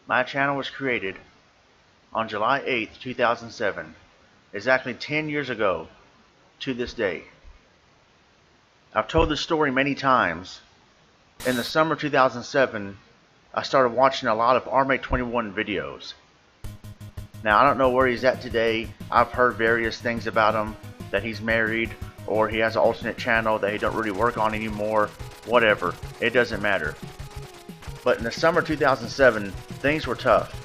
My channel was created on July 8th, 2007, exactly 10 years ago to this day. I've told this story many times. In the summer of 2007, I started watching a lot of Rmake21 videos. Now, I don't know where he's at today. I've heard various things about him, that he's married, or he has an alternate channel that he don't really work on anymore. Whatever, it doesn't matter. But in the summer of 2007, things were tough.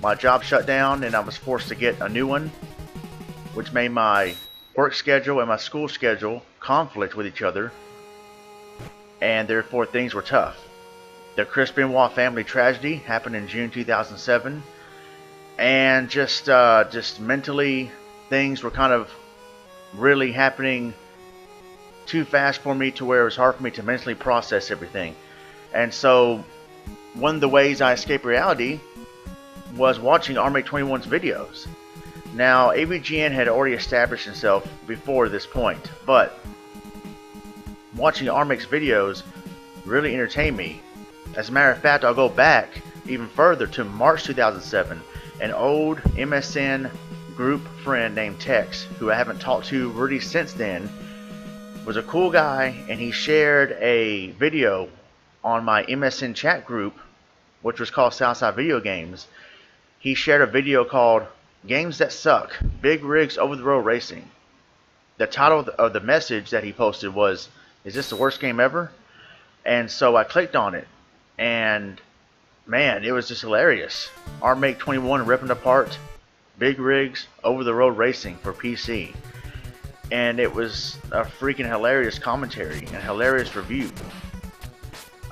My job shut down and I was forced to get a new one, which made my work schedule and my school schedule conflict with each other, and therefore things were tough. The Chris Benoit family tragedy happened in June 2007, and just mentally things were kind of really happening too fast for me to where it was hard for me to mentally process everything. And so one of the ways I escaped reality was watching Rmake21's videos. Now, AVGN had already established itself before this point, but watching Rmake's videos really entertained me. As a matter of fact, I'll go back even further to March 2007. An old MSN group friend named Tex, who I haven't talked to really since then, was a cool guy, and he shared a video on my MSN chat group, which was called Southside Video Games. He shared a video called Games That Suck, Big Rigs Over the Road Racing. The title of the message that he posted was, "Is this the worst game ever?" And so I clicked on it, and man, it was just hilarious. Rmake21 ripping apart big rigs over the road racing for PC. And it was a freaking hilarious commentary and hilarious review.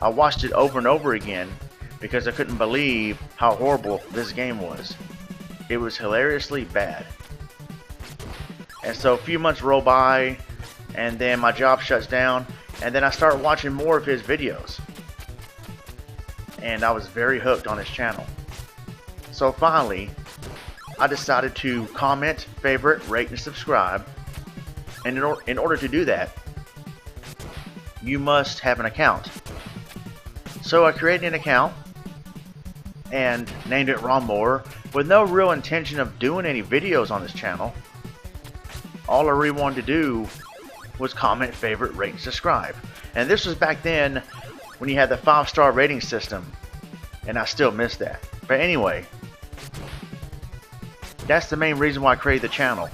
I watched it over and over again because I couldn't believe how horrible this game was. It was hilariously bad. And so a few months roll by, and then my job shuts down, and then I start watching more of his videos. And I was very hooked on his channel. So finally, I decided to comment, favorite, rate, and subscribe. And in order to do that, you must have an account. So I created an account and named it Ronmower, with no real intention of doing any videos on this channel. All I really wanted to do was comment, favorite, rate, and subscribe. And this was back then when you had the 5-star rating system, and I still miss that. But anyway, that's the main reason why I created the channel.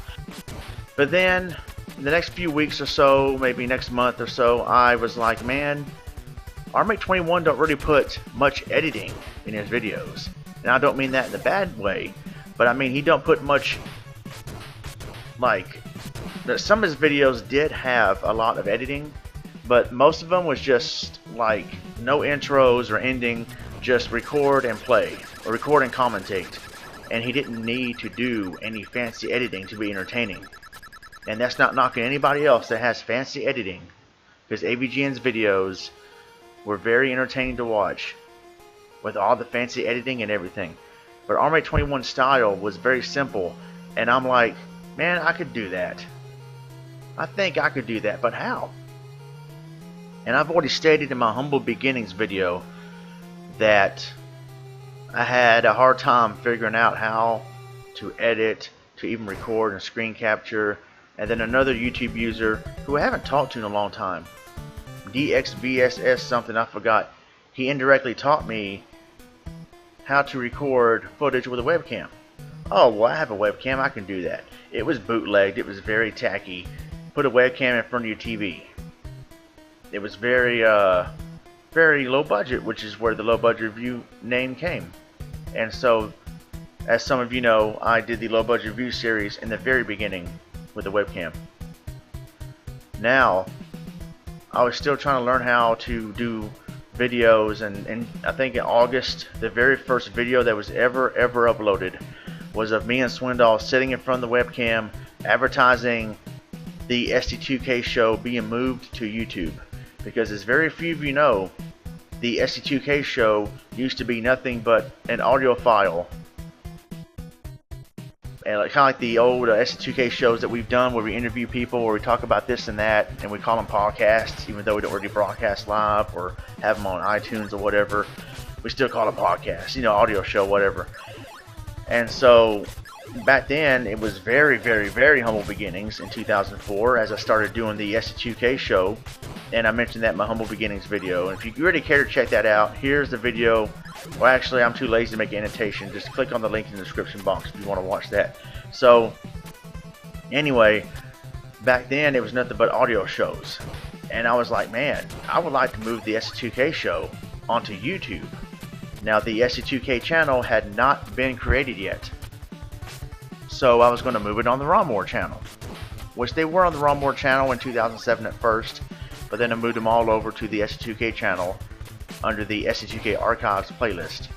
But then in the next few weeks or so, maybe next month or so, I was like, man, Rmake21 don't really put much editing in his videos. And I don't mean that in a bad way, but I mean he don't put much, like, some of his videos did have a lot of editing, but most of them was just like no intros or ending, just record and play, or record and commentate. And he didn't need to do any fancy editing to be entertaining. And that's not knocking anybody else that has fancy editing, because AVGN's videos were very entertaining to watch with all the fancy editing and everything. But Rmake21's style was very simple, and I'm like, man, I could do that. I think I could do that, but how? And I've already stated in my humble beginnings video that I had a hard time figuring out how to edit, to even record and screen capture. And then another YouTube user who I haven't talked to in a long time, DXVSS something, I forgot, he indirectly taught me how to record footage with a webcam. Oh, well, I have a webcam, I can do that. It was bootlegged, it was very tacky. Put a webcam in front of your TV. It was very low budget, which is where the low budget review name came. And so, as some of you know, I did the low budget review series in the very beginning with a webcam. Now, I was still trying to learn how to do videos, and I think in August, the very first video that was ever uploaded was of me and Swindoll sitting in front of the webcam advertising the ST2K show being moved to YouTube. Because as very few of you know, the ST2K show used to be nothing but an audio file. And kind of like the old ST2K shows that we've done where we interview people, where we talk about this and that, and we call them podcasts, even though we don't really broadcast live or have them on iTunes or whatever. We still call it podcast, you know, audio show, whatever. And so back then, it was very, very, very humble beginnings in 2004 as I started doing the SC2K show. And I mentioned that in my humble beginnings video. And if you really care to check that out, here's the video. Well, actually, I'm too lazy to make an annotation. Just click on the link in the description box if you want to watch that. So, anyway, back then, it was nothing but audio shows. And I was like, man, I would like to move the SC2K show onto YouTube. Now, the SC2K channel had not been created yet. So I was going to move it on the Ronmower channel, which they were on the Ronmower channel in 2007 at first, but then I moved them all over to the SC2K channel under the SC2K Archives playlist.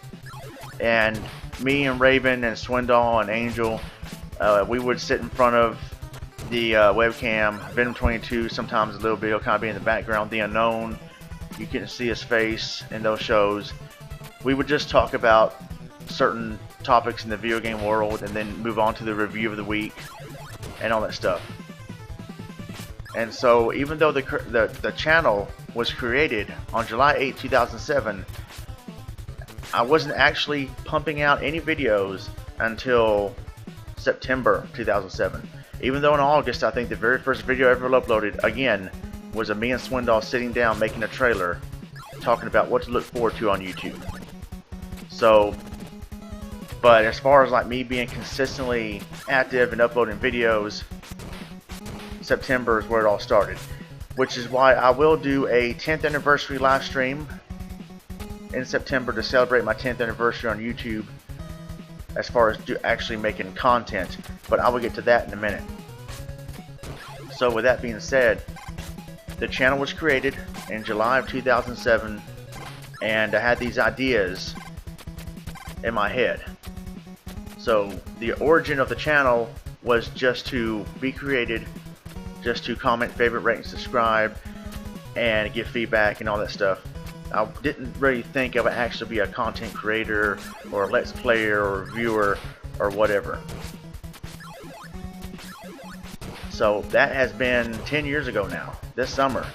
And me and Raven and Swindoll and Angel, we would sit in front of the webcam, Venom 22, sometimes a little bit, it'll kind of be in the background, The Unknown, you couldn't see his face in those shows. We would just talk about certain topics in the video game world and then move on to the review of the week and all that stuff. And so even though the channel was created on July 8, 2007, I wasn't actually pumping out any videos until September 2007. Even though in August, I think the very first video I ever uploaded, again, was of me and Swindoll sitting down making a trailer talking about what to look forward to on YouTube. So, but as far as like me being consistently active and uploading videos, September is where it all started. Which is why I will do a 10th anniversary live stream in September to celebrate my 10th anniversary on YouTube, as far as actually making content. But I will get to that in a minute. So with that being said, the channel was created in July of 2007, and I had these ideas in my head. So the origin of the channel was just to be created, just to comment, favorite, rate, and subscribe, and give feedback and all that stuff. I didn't really think I would actually be a content creator or a let's player or reviewer or whatever. So that has been 10 years ago now, this summer,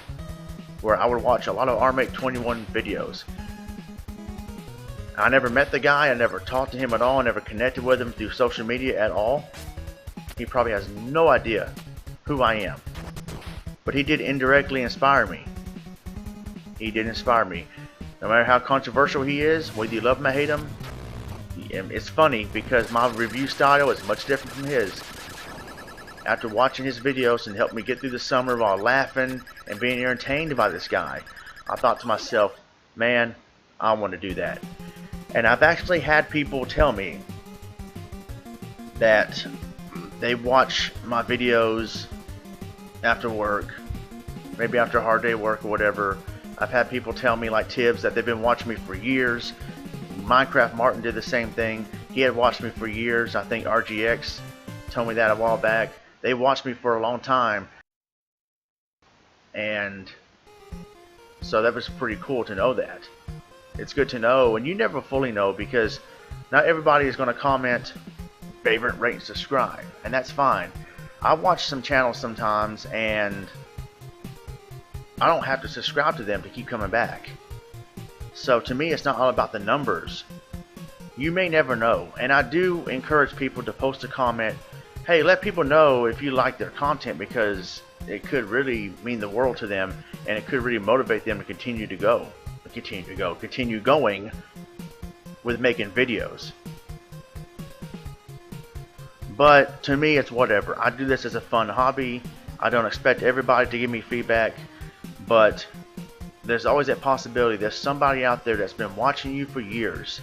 where I would watch a lot of Armake 21 videos. I never met the guy, I never talked to him at all, I never connected with him through social media at all. He probably has no idea who I am. But he did indirectly inspire me. He did inspire me. No matter how controversial he is, whether you love him or hate him, it's funny because my review style is much different from his. After watching his videos and helped me get through the summer while laughing and being entertained by this guy, I thought to myself, man, I want to do that. And I've actually had people tell me that they watch my videos after work, maybe after a hard day of work or whatever. I've had people tell me, like Tibbs, that they've been watching me for years. Minecraft Martin did the same thing. He had watched me for years. I think RGX told me that a while back. They watched me for a long time. And so that was pretty cool to know that. It's good to know, and you never fully know because not everybody is going to comment, favorite, rate, and subscribe, and that's fine. I watch some channels sometimes and I don't have to subscribe to them to keep coming back. So to me, it's not all about the numbers. You may never know, and I do encourage people to post a comment. Hey, let people know if you like their content, because it could really mean the world to them, and it could really motivate them to continue going with making videos. But to me, it's whatever. I do this as a fun hobby. I don't expect everybody to give me feedback, but there's always that possibility there's somebody out there that's been watching you for years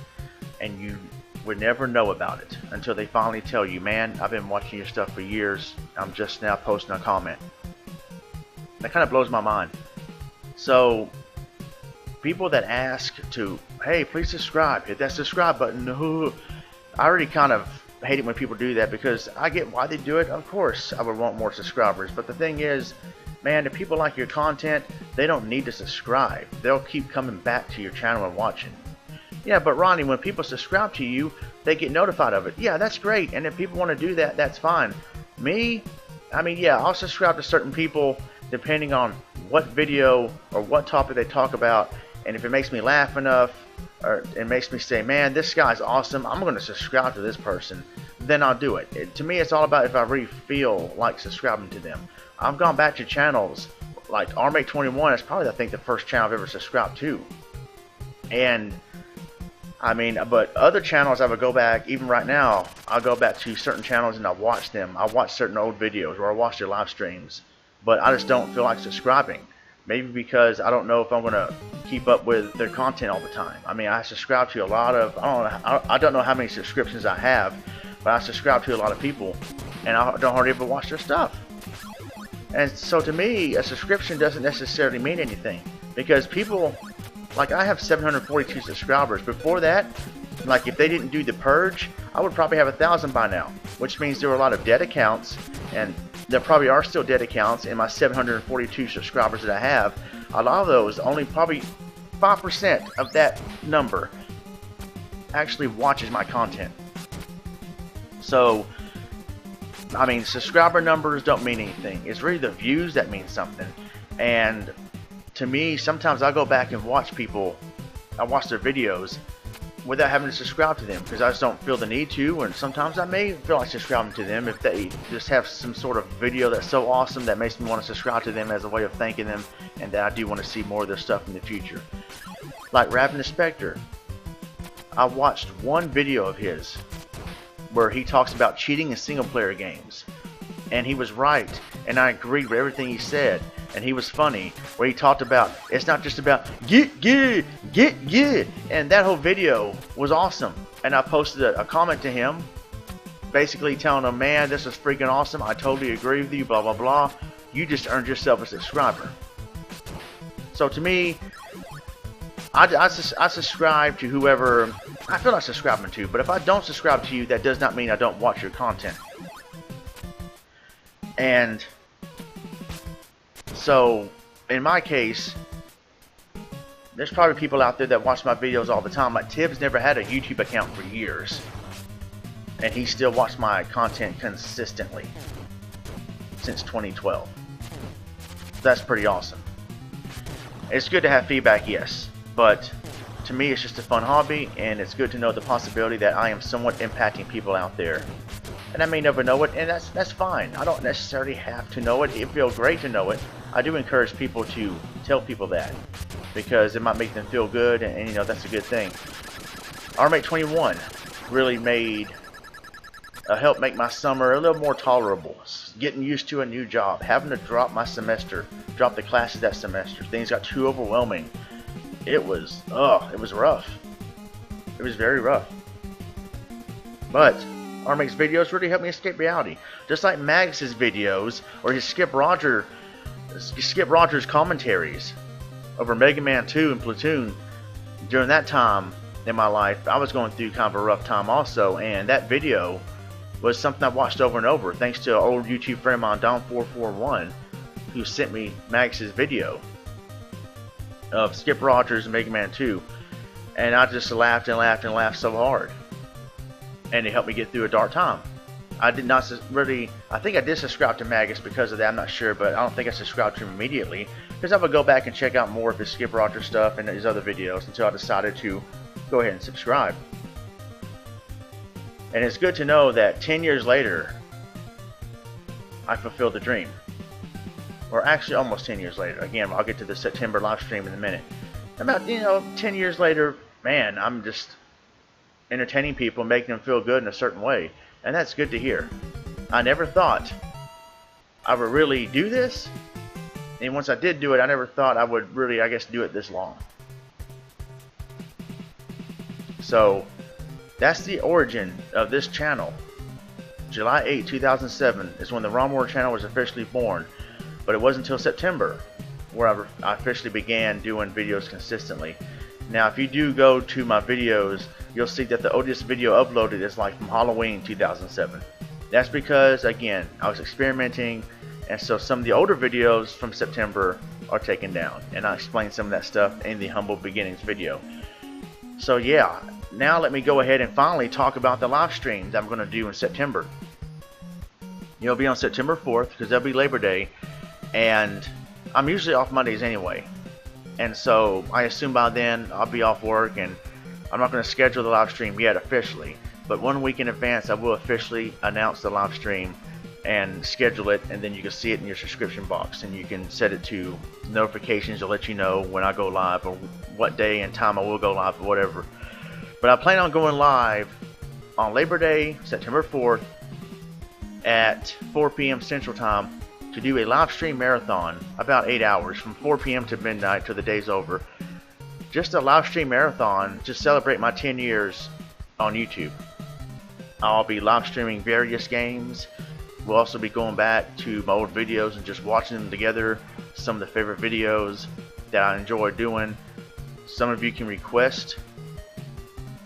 and you would never know about it until they finally tell you, man, I've been watching your stuff for years, I'm just now posting a comment. That kind of blows my mind. So people that ask to, hey, please subscribe, hit that subscribe button, no, I already kind of hate it when people do that, because I get why they do it. Of course I would want more subscribers, but the thing is, man, if people like your content, they don't need to subscribe. They'll keep coming back to your channel and watching. Yeah, but Ronnie, when people subscribe to you, they get notified of it. Yeah, that's great, and if people want to do that, that's fine. Me, I mean, yeah, I'll subscribe to certain people depending on what video or what topic they talk about and if it makes me laugh enough, or it makes me say, man, this guy's awesome, I'm going to subscribe to this person, then I'll do it. To me, it's all about if I really feel like subscribing to them. I've gone back to channels like Ronmower. That's probably, I think, the first channel I've ever subscribed to. And I mean, but other channels I would go back, even right now, I'll go back to certain channels and I watch them. I watch certain old videos or I watch their live streams, but I just don't feel like subscribing. Maybe because I don't know if I'm going to keep up with their content all the time. I mean, I subscribe to a lot of, I don't know how many subscriptions I have, but I subscribe to a lot of people, and I don't hardly ever watch their stuff. And so to me, a subscription doesn't necessarily mean anything, because people, like, I have 742 subscribers. Before that, like, if they didn't do the purge, I would probably have 1,000 by now, which means there were a lot of dead accounts, and there probably are still dead accounts in my 742 subscribers that I have. A lot of those, only probably 5% of that number actually watches my content. So, I mean, subscriber numbers don't mean anything. It's really the views that mean something. And to me, sometimes I go back and watch people, I watch their videos without having to subscribe to them, because I just don't feel the need to, and sometimes I may feel like subscribing to them if they just have some sort of video that's so awesome that makes me want to subscribe to them as a way of thanking them, and that I do want to see more of their stuff in the future. Like Rapping the Spectre, I watched one video of his where he talks about cheating in single player games, and he was right, and I agreed with everything he said. And he was funny, where he talked about, it's not just about get, and that whole video was awesome. And I posted a comment to him, basically telling him, man, this is freaking awesome, I totally agree with you, blah blah blah, you just earned yourself a subscriber. So to me, I subscribe to whoever I feel like subscribing to, but if I don't subscribe to you, that does not mean I don't watch your content. And so, in my case, there's probably people out there that watch my videos all the time. Like Tibbs never had a YouTube account for years, and he still watched my content consistently since 2012. That's pretty awesome. It's good to have feedback, yes, but to me it's just a fun hobby, and it's good to know the possibility that I am somewhat impacting people out there. And I may never know it, and that's fine. I don't necessarily have to know it. It feels great to know it. I do encourage people to tell people that, because it might make them feel good, and you know, that's a good thing. Ronmower really helped make my summer a little more tolerable. Getting used to a new job, having to drop the classes that semester. Things got too overwhelming. It was rough. It was very rough. But Ronmower's videos really helped me escape reality. Just like Magus's videos, or his Skip Rogers commentaries over Mega Man 2 and Platoon. During that time in my life, I was going through kind of a rough time also, and that video was something I watched over and over, thanks to an old YouTube friend of mine, Don441, who sent me Magus's video of Skip Rogers and Mega Man 2, and I just laughed and laughed and laughed so hard. And it helped me get through a dark time. I did not really, I think I did subscribe to Magus because of that, I'm not sure, but I don't think I subscribed to him immediately, because I would go back and check out more of his Skip Rogers stuff and his other videos until I decided to go ahead and subscribe. And it's good to know that 10 years later, I fulfilled the dream. Or actually almost 10 years later. Again, I'll get to the September live stream in a minute. About, 10 years later, man, I'm just entertaining people, making them feel good in a certain way, and that's good to hear. I never thought I would really do this, and once I did do it, I never thought I would really, I guess, do it this long. So that's the origin of this channel. July 8, 2007 is when the Ronmower channel was officially born, but it wasn't until September where I officially began doing videos consistently. Now, if you do go to my videos, you'll see that the oldest video uploaded is like from Halloween 2007. That's because, again, I was experimenting, and so some of the older videos from September are taken down, and I explained some of that stuff in the Humble Beginnings video. So yeah, now let me go ahead and finally talk about the live streams that I'm going to do in September. It'll be on September 4th, because that'll be Labor Day, and I'm usually off Mondays anyway. And so I assume by then I'll be off work, and I'm not going to schedule the live stream yet officially, but 1 week in advance I will officially announce the live stream and schedule it, and then you can see it in your subscription box, and you can set it to notifications to let you know when I go live or what day and time I will go live or whatever. But I plan on going live on Labor Day, September 4th at 4 p.m. Central Time to do a live stream marathon, about 8 hours from 4 p.m. to midnight till the day's over. Just a live stream marathon to celebrate my 10 years on YouTube. I'll be live streaming various games. We'll also be going back to my old videos and just watching them together, some of the favorite videos that I enjoy doing. Some of you can request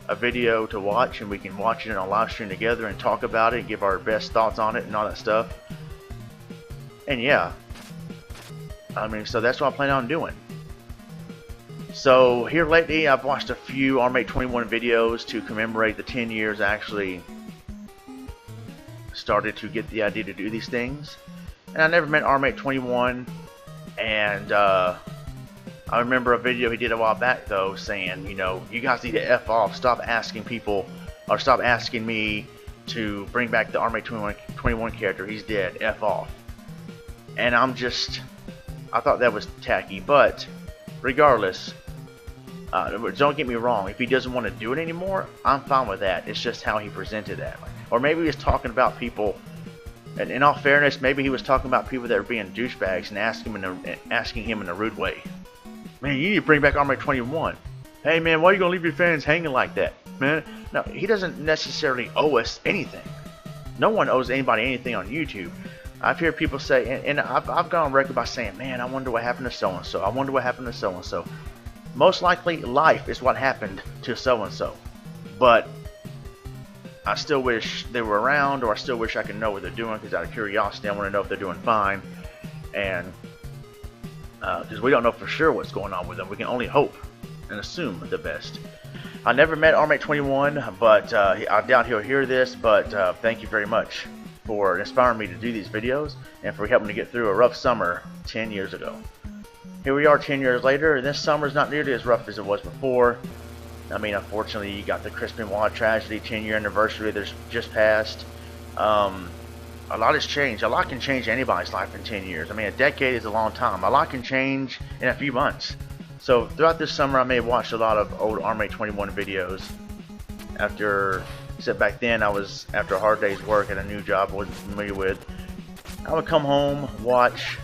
a video to watch, and we can watch it on live stream together and talk about it, give our best thoughts on it and all that stuff. And yeah, I mean, so that's what I plan on doing. So here lately I've watched a few Armate 21 videos to commemorate the 10 years I actually started to get the idea to do these things. And I never met Armate 21, and I remember a video he did a while back though saying, you know, you guys need to F off, stop asking people, or stop asking me to bring back the Armate 21 character, he's dead, F off. And I thought that was tacky, but regardless, don't get me wrong, if he doesn't want to do it anymore, I'm fine with that. It's just how he presented that. Or maybe he was talking about people, and in all fairness, maybe he was talking about people that were being douchebags and asking him in a rude way. Man, you need to bring back Armate 21. Hey man, why are you going to leave your fans hanging like that? Man, no, he doesn't necessarily owe us anything. No one owes anybody anything on YouTube. I've heard people say, and I've gone on record by saying, man, I wonder what happened to so-and-so. I wonder what happened to so-and-so. Most likely, life is what happened to so-and-so. But I still wish they were around, or I still wish I could know what they're doing, because out of curiosity, I want to know if they're doing fine. And because we don't know for sure what's going on with them. We can only hope and assume the best. I never met Armate 21, but I doubt he'll hear this, but thank you very much for inspiring me to do these videos and for helping me get through a rough summer 10 years ago. Here we are 10 years later, and this summer's not nearly as rough as it was before. I mean, unfortunately, you got the Chris Benoit tragedy, 10-year anniversary that's just passed. A lot has changed. A lot can change anybody's life in 10 years. I mean, a decade is a long time. A lot can change in a few months. So throughout this summer, I may have watched a lot of old Armate 21 videos. Except back then, after a hard day's work at a new job I wasn't familiar with. I would come home, watch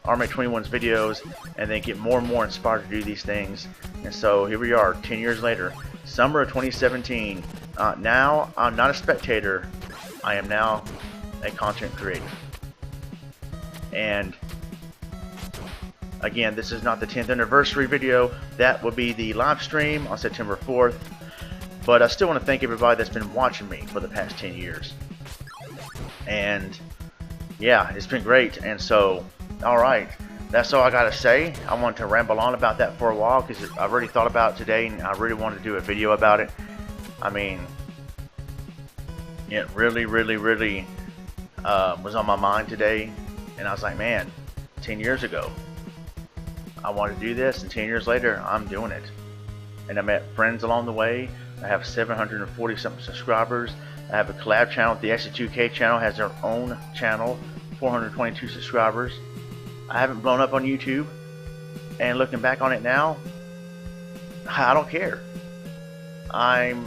Armate 21's videos, and then get more and more inspired to do these things. And so here we are, 10 years later, summer of 2017. Now I'm not a spectator. I am now a content creator. And again, this is not the 10th anniversary video. That will be the live stream on September 4th. But I still want to thank everybody that's been watching me for the past 10 years. And yeah, it's been great. And so, alright, that's all I gotta say. I wanted to ramble on about that for a while because I've already thought about it today, and I really wanted to do a video about it. I mean, it really was on my mind today, and I was like, man, 10 years ago I wanted to do this, and 10 years later I'm doing it. And I met friends along the way. I have 740 something subscribers. I have a collab channel. The X2K channel has their own channel, 422 subscribers. I haven't blown up on YouTube, and looking back on it now, I don't care. I'm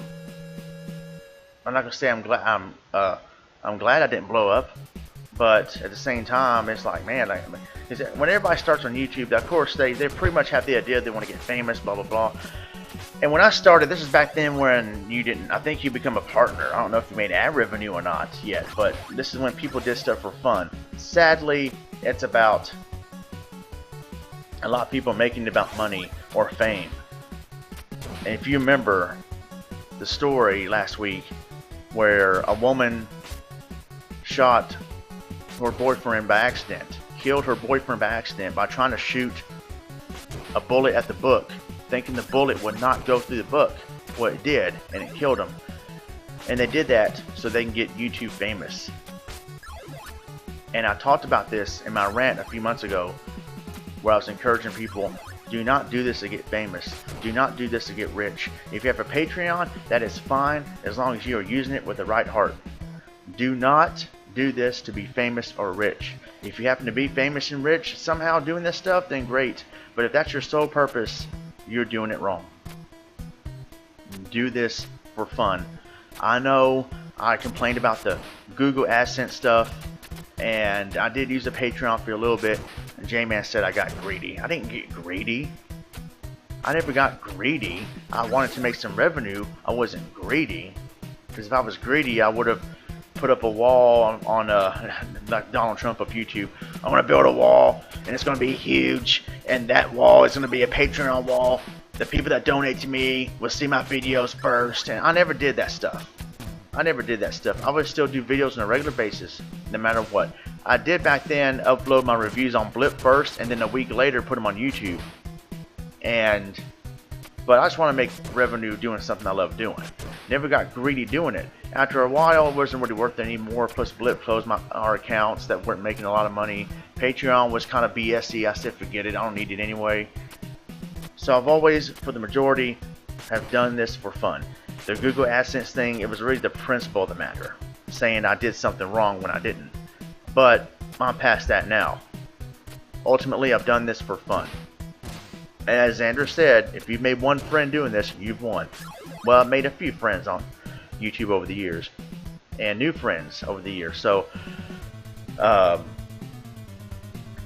not gonna say I'm glad I didn't blow up, but at the same time, it's like, man, when everybody starts on YouTube, of course they pretty much have the idea they want to get famous, blah blah blah. And when I started, this is back then when you didn't, I think you become a partner. I don't know if you made ad revenue or not yet, but this is when people did stuff for fun. Sadly, it's about a lot of people making it about money or fame. And if you remember the story last week where a woman shot her boyfriend by accident, killed her boyfriend by accident by trying to shoot a bullet at the book, thinking the bullet would not go through the book. Well, it did, and it killed him. And they did that so they can get YouTube famous. And I talked about this in my rant a few months ago, where I was encouraging people Do not do this to get famous. Do not do this to get rich. If you have a Patreon, that is fine as long as you are using it with the right heart. Do not do this to be famous or rich. If you happen to be famous and rich somehow doing this stuff, then great. But if that's your sole purpose, you're doing it wrong. Do this for fun. I know I complained about the Google AdSense stuff, and I did use a Patreon for a little bit, and J-Man said I got greedy. I didn't get greedy. I never got greedy. I wanted to make some revenue. I wasn't greedy. Because if I was greedy, I would have put up a wall on like Donald Trump of YouTube. I'm going to build a wall, and it's going to be huge, and that wall is going to be a Patreon wall. The people that donate to me will see my videos first, and I never did that stuff. I never did that stuff. I would still do videos on a regular basis, no matter what. I did back then upload my reviews on Blip first, and then a week later put them on YouTube. But I just want to make revenue doing something I love doing. Never got greedy doing it. After a while, it wasn't really worth it anymore. Plus, Blip closed our accounts that weren't making a lot of money. Patreon was kind of BSy. I said forget it. I don't need it anyway. So I've always, for the majority, have done this for fun. The Google AdSense thing, it was really the principle of the matter, saying I did something wrong when I didn't. But I'm past that now. Ultimately, I've done this for fun. As Xander said, if you've made one friend doing this, you've won. Well, I've made a few friends on YouTube over the years, and new friends over the years. So,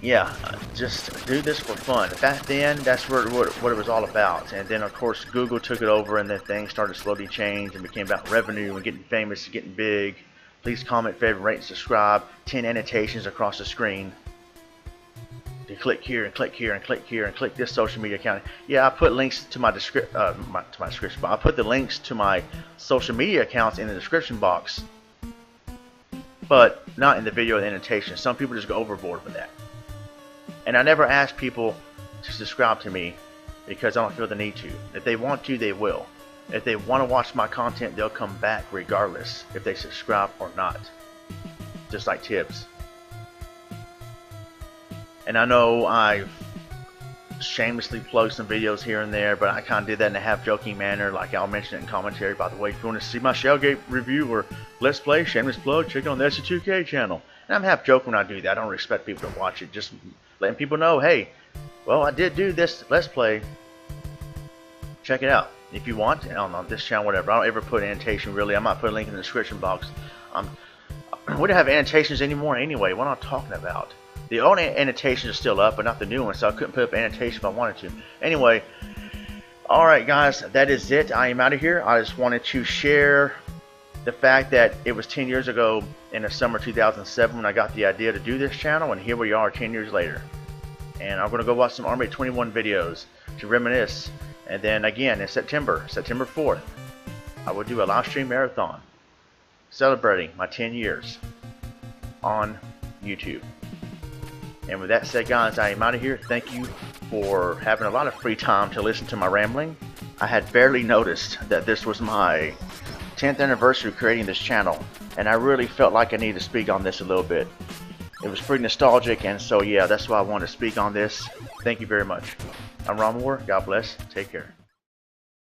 yeah, just do this for fun. Back then, that's what it was all about. And then, of course, Google took it over, and then things started to slowly change and became about revenue and getting famous, getting big. Please comment, favorite, rate, and subscribe. 10 annotations across the screen. You click here and click here and click here and click this social media account. Yeah, I put links to my description. But I put the links to my social media accounts in the description box, but not in the video annotation. Some people just go overboard with that. And I never ask people to subscribe to me because I don't feel the need to. If they want to, they will. If they want to watch my content, they'll come back regardless if they subscribe or not. Just like tips. And I know I've shamelessly plugged some videos here and there, but I kind of did that in a half-joking manner, like I'll mention it in commentary. By the way, if you want to see my Shellgate review or Let's Play, shameless plug, check it on the SC2K channel. And I'm half-joking when I do that. I don't expect people to watch it, just letting people know, hey, well, I did do this Let's Play. Check it out if you want, on this channel, whatever. I don't ever put annotation, really. I might put a link in the description box. We don't have annotations anymore anyway. What am I talking about? The old annotations are still up, but not the new ones, so I couldn't put up annotation if I wanted to. Anyway, alright guys, that is it. I am out of here. I just wanted to share the fact that it was 10 years ago in the summer 2007 when I got the idea to do this channel, and here we are 10 years later. And I'm going to go watch some Army 21 videos to reminisce. And then again in September 4th, I will do a live stream marathon celebrating my 10 years on YouTube. And with that said, guys, I am out of here. Thank you for having a lot of free time to listen to my rambling. I had barely noticed that this was my 10th anniversary of creating this channel, and I really felt like I needed to speak on this a little bit. It was pretty nostalgic, and so yeah, that's why I wanted to speak on this. Thank you very much. I'm Ronmower. God bless. Take care.